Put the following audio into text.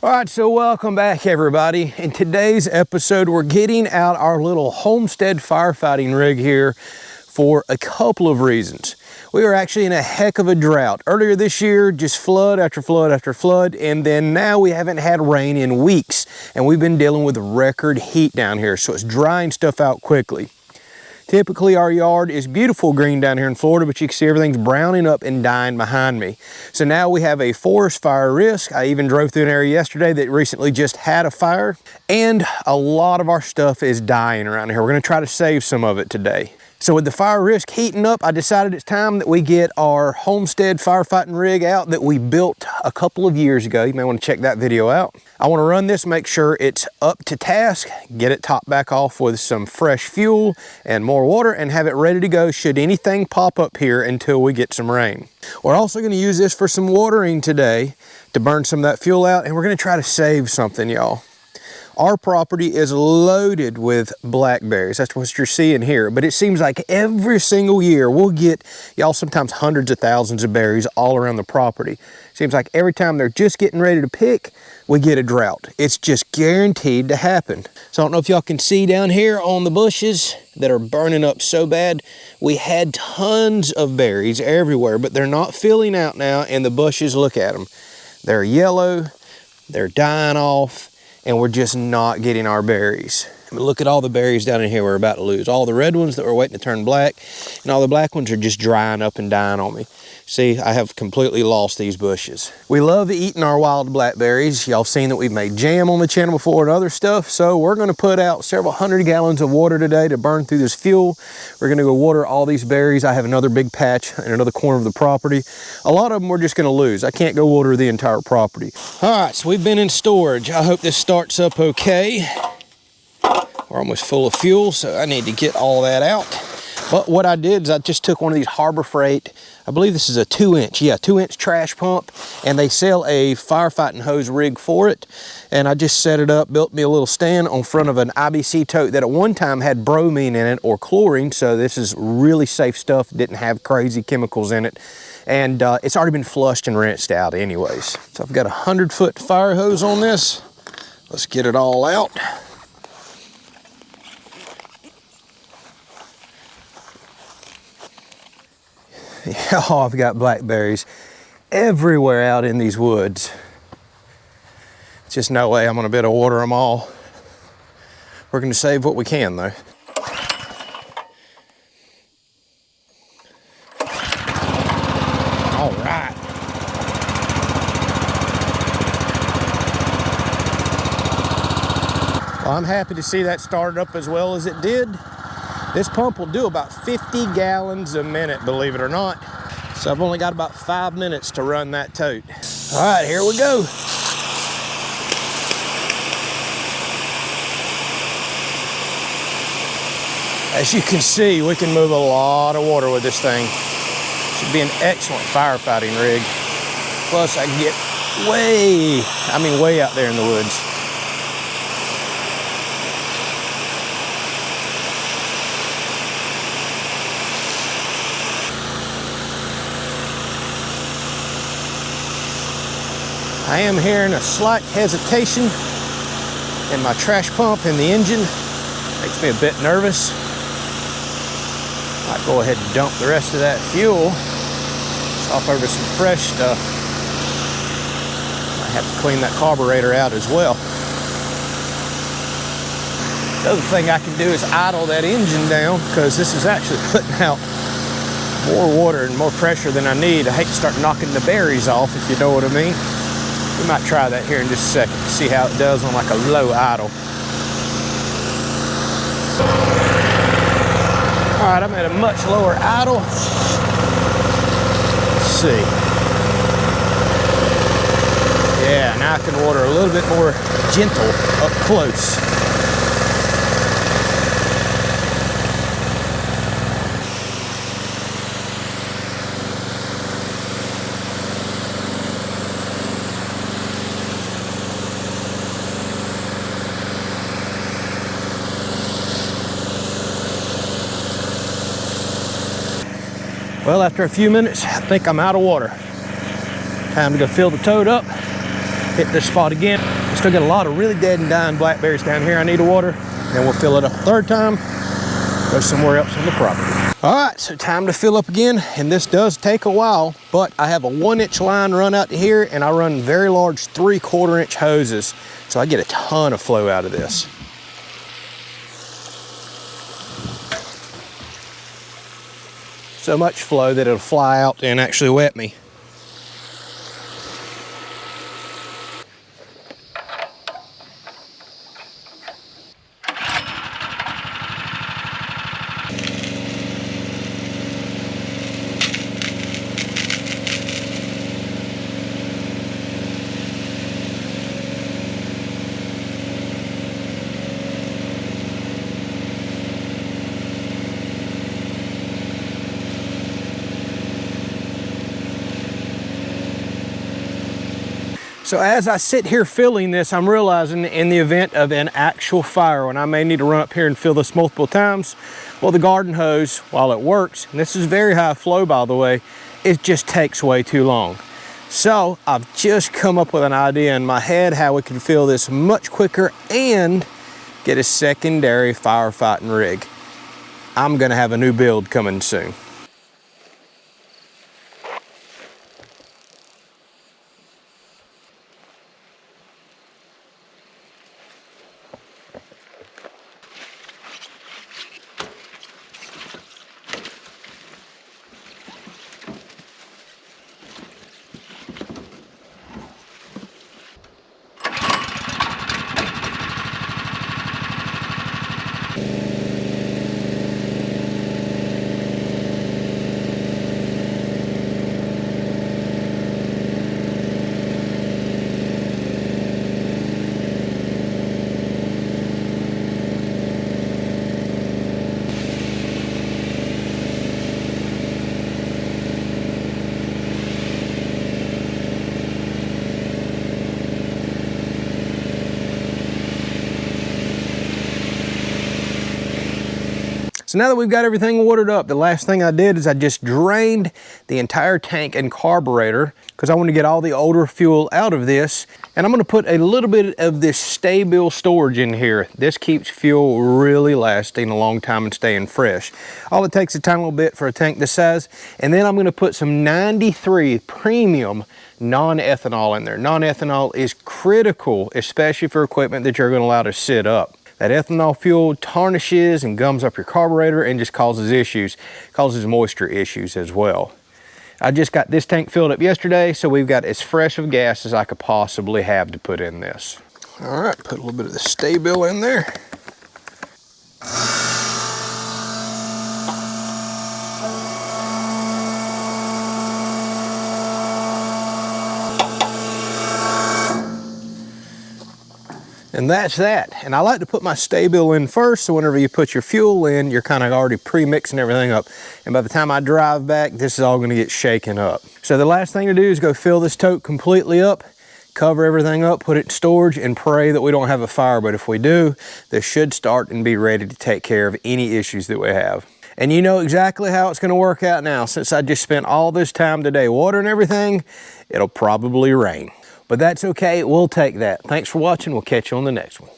All right, so welcome back everybody. In today's episode, we're getting out our little homestead firefighting rig here for a couple of reasons. We are actually in a heck of a drought. Earlier this year, just flood after flood after flood, and then now we haven't had rain in weeks, and we've been dealing with record heat down here, so it's drying stuff out quickly. Typically our yard is beautiful green down here in Florida, but you can see everything's browning up and dying behind me. So now we have a forest fire risk. I even drove through an area yesterday that recently just had a fire, and a lot of our stuff is dying around here. We're gonna try to save some of it today. So with the fire risk heating up, I decided it's time that we get our homestead firefighting rig out that we built a couple of years ago. You may want to check that video out. I want to run this, make sure it's up to task, get it topped back off with some fresh fuel and more water, and have it ready to go should anything pop up here until we get some rain. We're also going to use this for some watering today to burn some of that fuel out, and we're going to try to save something, y'all. Our property is loaded with blackberries. That's what you're seeing here. But it seems like every single year we'll get, y'all, sometimes hundreds of thousands of berries all around the property. Seems like every time they're just getting ready to pick, we get a drought. It's just guaranteed to happen. So I don't know if y'all can see down here on the bushes that are burning up so bad. We had tons of berries everywhere, but they're not filling out now, and the bushes, look at them. They're yellow, they're dying off, and we're just not getting our berries. I mean, look at all the berries down in here we're about to lose. All the red ones that were waiting to turn black, and all the black ones are just drying up and dying on me. See, I have completely lost these bushes. We love eating our wild blackberries. Y'all seen that we've made jam on the channel before and other stuff, so we're gonna put out several hundred gallons of water today to burn through this fuel. We're gonna go water all these berries. I have another big patch in another corner of the property. A lot of them we're just gonna lose. I can't go water the entire property. All right, so we've been in storage. I hope this starts up okay. We're almost full of fuel, so I need to get all that out. But what I did is I just took one of these Harbor Freight, I believe this is a 2-inch trash pump, and they sell a firefighting hose rig for it. And I just set it up, built me a little stand on front of an IBC tote that at one time had bromine in it or chlorine, so this is really safe stuff, didn't have crazy chemicals in it. And it's already been flushed and rinsed out anyways. So I've got a 100-foot fire hose on this. Let's get it all out. Oh, I've got blackberries everywhere out in these woods. Just no way I'm gonna be able to water them all. We're gonna save what we can though. All right. Well, I'm happy to see that started up as well as it did. This pump will do about 50 gallons a minute, believe it or not. So I've only got about 5 minutes to run that tote. All right, here we go. As you can see, we can move a lot of water with this thing. Should be an excellent firefighting rig. Plus I can get way out there in the woods. I am hearing a slight hesitation in my trash pump in the engine. Makes me a bit nervous. Might go ahead and dump the rest of that fuel. Swap over some fresh stuff. Might have to clean that carburetor out as well. The other thing I can do is idle that engine down, because this is actually putting out more water and more pressure than I need. I hate to start knocking the berries off, if you know what I mean. We might try that here in just a second, see how it does on like a low idle. All right, I'm at a much lower idle. Let's see. Yeah, now I can water a little bit more gentle up close. Well, after a few minutes, I think I'm out of water. Time to go fill the tote up, hit this spot again. Still got a lot of really dead and dying blackberries down here I need to water. Then we'll fill it up a third time, go somewhere else on the property. All right, so time to fill up again, and this does take a while, but I have a 1-inch line run out to here, and I run very large 3/4 inch hoses, so I get a ton of flow out of this. So much flow that it'll fly out and actually wet me. So as I sit here filling this, I'm realizing in the event of an actual fire, when I may need to run up here and fill this multiple times, well, the garden hose, while it works, and this is very high flow by the way, it just takes way too long. So I've just come up with an idea in my head how we can fill this much quicker and get a secondary firefighting rig. I'm gonna have a new build coming soon. So now that we've got everything watered up, the last thing I did is I just drained the entire tank and carburetor because I want to get all the older fuel out of this. And I'm going to put a little bit of this stay-bill storage in here. This keeps fuel really lasting a long time and staying fresh. All it takes is a tiny little bit for a tank this size. And then I'm going to put some 93 premium non-ethanol in there. Non-ethanol is critical, especially for equipment that you're going to allow to sit up. That ethanol fuel tarnishes and gums up your carburetor and just causes issues, causes moisture issues as well. I just got this tank filled up yesterday, so we've got as fresh of gas as I could possibly have to put in this. All right, put a little bit of the stay-bill in there. And that's that. And I like to put my stay-bill in first, so whenever you put your fuel in, you're kind of already pre-mixing everything up. And by the time I drive back, this is all going to get shaken up. So the last thing to do is go fill this tote completely up, cover everything up, put it in storage, and pray that we don't have a fire. But if we do, this should start and be ready to take care of any issues that we have. And you know exactly how it's going to work out now. Since I just spent all this time today watering everything, it'll probably rain. But that's okay, we'll take that. Thanks for watching, we'll catch you on the next one.